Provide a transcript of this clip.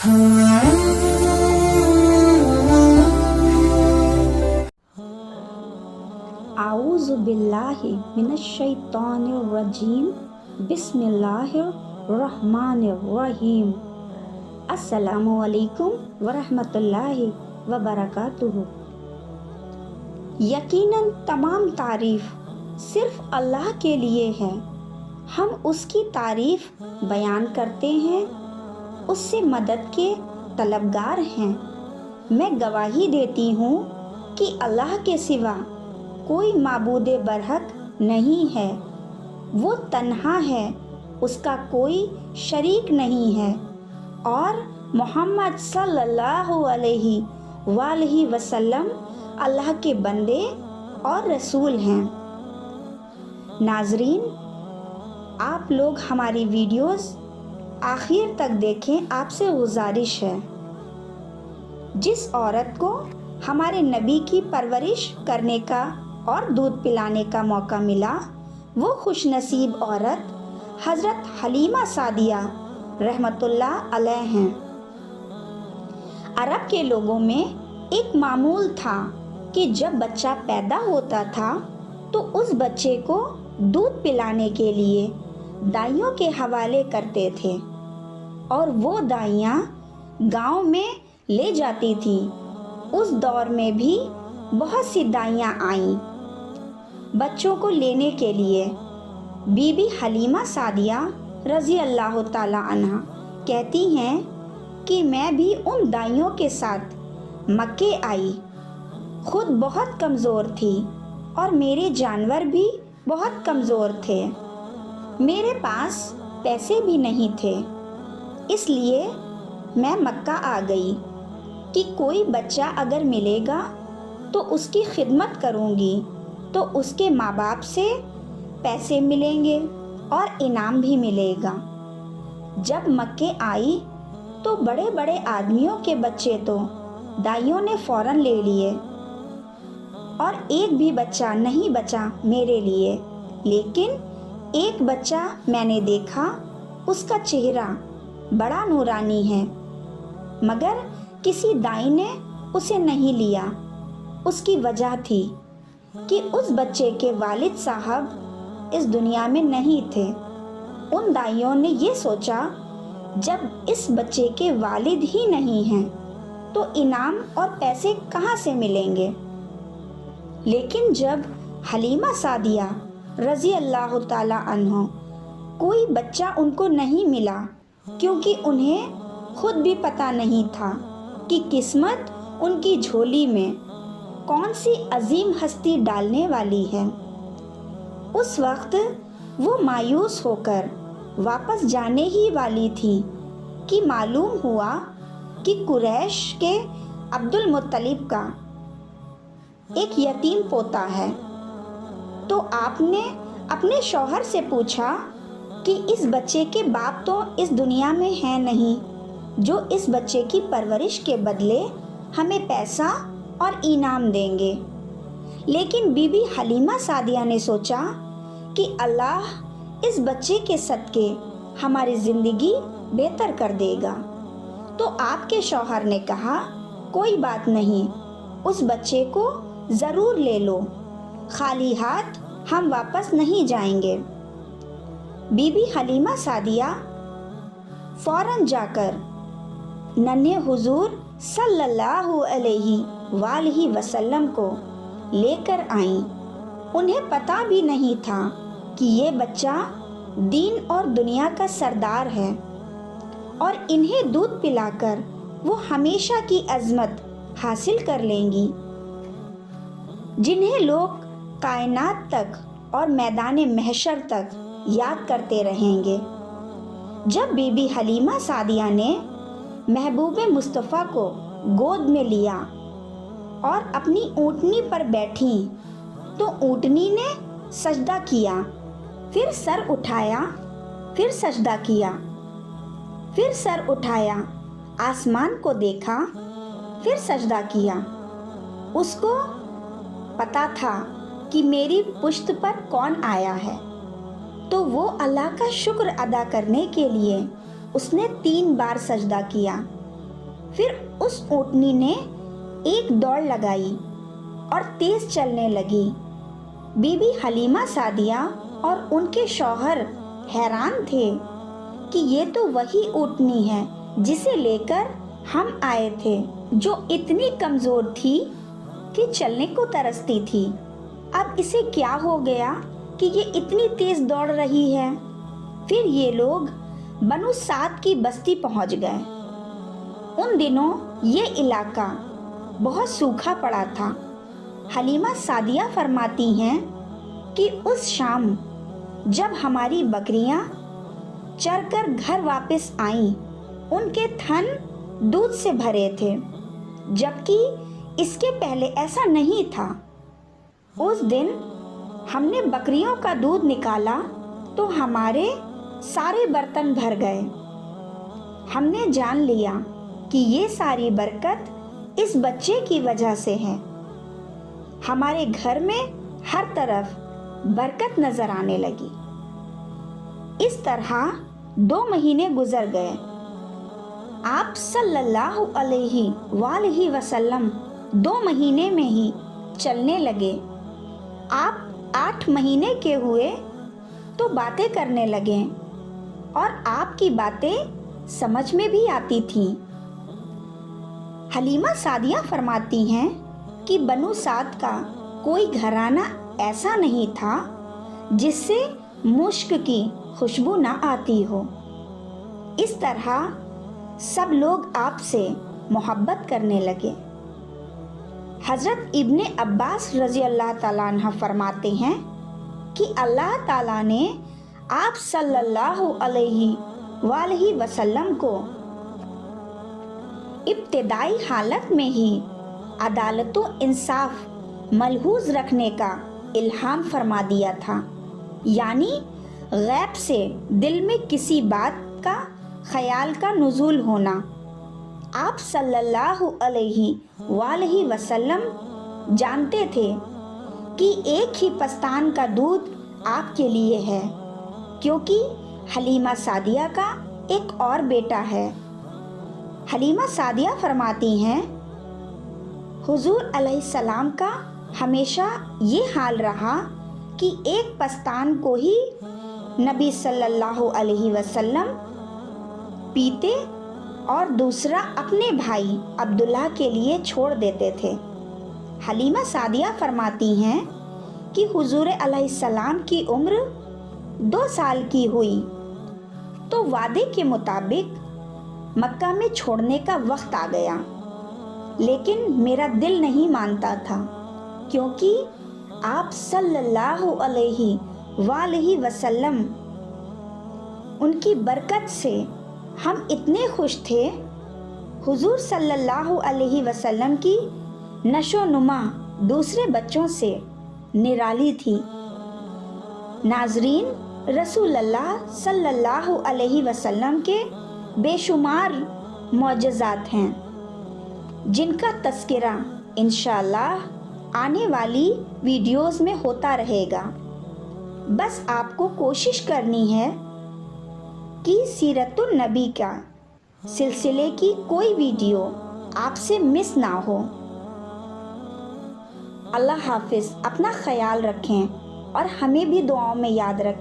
اعوذ باللہ من الشیطان الرجیم، بسم اللہ الرحمن الرحیم۔ السلام علیکم ورحمۃ اللہ وبرکاتہ۔ یقیناً تمام تعریف صرف اللہ کے لیے ہے۔ ہم اس کی تعریف بیان کرتے ہیں، اس سے مدد کے طلبگار ہیں۔ میں گواہی دیتی ہوں کہ اللہ کے سوا کوئی معبود برحق نہیں ہے، وہ تنہا ہے، اس کا کوئی شریک نہیں ہے، اور محمد صلی اللہ علیہ وآلہ وسلم اللہ کے بندے اور رسول ہیں۔ ناظرین، آپ لوگ ہماری ویڈیوز آخر تک دیکھیں، آپ سے گزارش ہے۔ جس عورت کو ہمارے نبی کی پرورش کرنے کا اور دودھ پلانے کا موقع ملا، وہ خوش نصیب عورت حضرت حلیمہ سعدیہ رحمۃ اللہ علیہ ہیں۔ عرب کے لوگوں میں ایک معمول تھا کہ جب بچہ پیدا ہوتا تھا تو اس بچے کو دودھ پلانے کے لیے دائیوں کے حوالے کرتے تھے، اور وہ دائیاں گاؤں میں لے جاتی تھیں۔ اس دور میں بھی بہت سی دائیاں آئیں بچوں کو لینے کے لیے۔ بی بی حلیمہ سعدیہ رضی اللہ تعالی عنہ کہتی ہیں کہ میں بھی ان دائیوں کے ساتھ مکے آئی، خود بہت کمزور تھی اور میرے جانور بھی بہت کمزور تھے، میرے پاس پیسے بھی نہیں تھے، اس لیے میں مکہ آ گئی کہ کوئی بچہ اگر ملے گا تو اس کی خدمت کروں گی، تو اس کے ماں باپ سے پیسے ملیں گے اور انعام بھی ملے گا۔ جب مکے آئی تو بڑے بڑے آدمیوں کے بچے تو دائیوں نے فوراً لے لیے، اور ایک بھی بچہ نہیں بچا میرے لیے، لیکن ایک بچہ میں نے دیکھا، اس کا چہرہ بڑا نورانی ہے، مگر کسی دائی نے اسے نہیں لیا۔ اس کی وجہ تھی کہ اس بچے کے والد صاحب اس دنیا میں نہیں تھے۔ ان دائیوں نے یہ سوچا، جب اس بچے کے والد ہی نہیں ہیں تو انعام اور پیسے کہاں سے ملیں گے؟ لیکن جب حلیمہ سعدیہ رضی اللہ تعالی عنہ کوئی بچہ ان کو نہیں ملا، کیونکہ انہیں خود بھی پتہ نہیں تھا کہ قسمت ان کی جھولی میں کون سی عظیم ہستی ڈالنے والی ہے، اس وقت وہ مایوس ہو کر واپس جانے ہی والی تھی کہ معلوم ہوا کہ قریش کے عبد المطلب کا ایک یتیم پوتا ہے۔ تو آپ نے اپنے شوہر سے پوچھا کہ اس بچے کے باپ تو اس دنیا میں ہیں نہیں، جو اس بچے کی پرورش کے بدلے ہمیں پیسہ اور انعام دیں گے۔ لیکن بی بی حلیمہ سعدیہ نے سوچا کہ اللہ اس بچے کے صدقے ہماری زندگی بہتر کر دے گا۔ تو آپ کے شوہر نے کہا، کوئی بات نہیں، اس بچے کو ضرور لے لو، خالی ہاتھ ہم واپس نہیں جائیں گے۔ بی بی حلیمہ سعدیہ فوراً جا کر ننھے حضور صلی اللہ علیہ وآلہ وسلم کو لے کر آئیں۔ انہیں پتہ بھی نہیں تھا کہ یہ بچہ دین اور دنیا کا سردار ہے، اور انہیں دودھ پلا کر وہ ہمیشہ کی عظمت حاصل کر لیں گی، جنہیں لوگ کائنات تک اور میدان محشر تک یاد کرتے رہیں گے۔ جب بی بی حلیمہ سعدیہ نے محبوب مصطفیٰ کو گود میں لیا اور اپنی اونٹنی پر بیٹھیں تو اونٹنی نے سجدہ کیا، پھر سر اٹھایا، پھر سجدہ کیا، پھر سر اٹھایا، آسمان کو دیکھا، پھر سجدہ کیا۔ اس کو پتا تھا کہ میری پشت پر کون آیا ہے، تو وہ اللہ کا شکر ادا کرنے کے لیے اس نے 3 بار سجدہ کیا، پھر اس اونٹنی نے ایک دوڑ لگائی اور تیز چلنے لگی۔ بی بی حلیمہ سعدیہ اور ان کے شوہر حیران تھے کہ یہ تو وہی اونٹنی ہے جسے لے کر ہم آئے تھے، جو اتنی کمزور تھی کہ چلنے کو ترستی تھی۔ اب اسے کیا ہو گیا کہ یہ اتنی تیز دوڑ رہی ہے؟ پھر یہ لوگ بنو سعد کی بستی پہنچ گئے۔ ان دنوں یہ علاقہ بہت سوکھا پڑا تھا۔ حلیمہ سعدیہ فرماتی ہیں کہ اس شام جب ہماری بکریاں چر کر گھر واپس آئیں، ان کے تھن دودھ سے بھرے تھے، جبکہ اس کے پہلے ایسا نہیں تھا۔ اس دن ہم نے بکریوں کا دودھ نکالا تو ہمارے سارے برتن بھر گئے۔ ہم نے جان لیا کہ یہ ساری برکت اس بچے کی وجہ سے ہے۔ ہمارے گھر میں ہر طرف برکت نظر آنے لگی۔ اس طرح 2 مہینے گزر گئے۔ آپ صلی اللہ علیہ وآلہ وسلم 2 مہینے میں ہی چلنے لگے۔ آپ 8 مہینے کے ہوئے تو باتیں کرنے لگے اور آپ کی باتیں سمجھ میں بھی آتی تھیں۔ حلیمہ سعدیہ فرماتی ہیں کہ بنو سعد کا کوئی گھرانہ ایسا نہیں تھا جس سے مشک کی خوشبو نہ آتی ہو۔ اس طرح سب لوگ آپ سے محبت کرنے لگے۔ حضرت ابن عباس رضی اللہ تعالیٰ عنہ فرماتے ہیں کہ اللہ تعالیٰ نے آپ صلی اللہ علیہ وآلہ وسلم کو ابتدائی حالت میں ہی عدالت و انصاف ملحوظ رکھنے کا الہام فرما دیا تھا، یعنی غیب سے دل میں کسی بات کا خیال کا نزول ہونا۔ آپ صلی اللہ علیہ وآلہ وسلم جانتے تھے کہ ایک ہی پستان کا دودھ آپ کے لیے ہے، کیونکہ حلیمہ سعدیہ کا ایک اور بیٹا ہے۔ حلیمہ سعدیہ فرماتی ہیں حضور علیہ السلام کا ہمیشہ یہ حال رہا کہ ایک پستان کو ہی نبی صلی اللہ علیہ وسلم پیتے اور دوسرا اپنے بھائی عبداللہ کے لیے چھوڑ دیتے تھے۔ حلیمہ سعدیہ فرماتی ہیں کہ حضور علیہ السلام کی عمر 2 سال کی ہوئی تو وعدے کے مطابق مکہ میں چھوڑنے کا وقت آ گیا، لیکن میرا دل نہیں مانتا تھا، کیونکہ آپ صلی اللہ علیہ وآلہ وسلم ان کی برکت سے ہم اتنے خوش تھے۔ حضور صلی اللہ علیہ وسلم کی نشو و نما دوسرے بچوں سے نرالی تھی۔ ناظرین، رسول اللہ صلی اللہ علیہ وسلم کے بے شمار معجزات ہیں جن کا تذکرہ انشاءاللہ آنے والی ویڈیوز میں ہوتا رہے گا۔ بس آپ کو کوشش کرنی ہے کہ سیرت النبی کا سلسلے کی کوئی ویڈیو آپ سے مس نہ ہو۔ اللہ حافظ، اپنا خیال رکھیں اور ہمیں بھی دعاؤں میں یاد رکھیں۔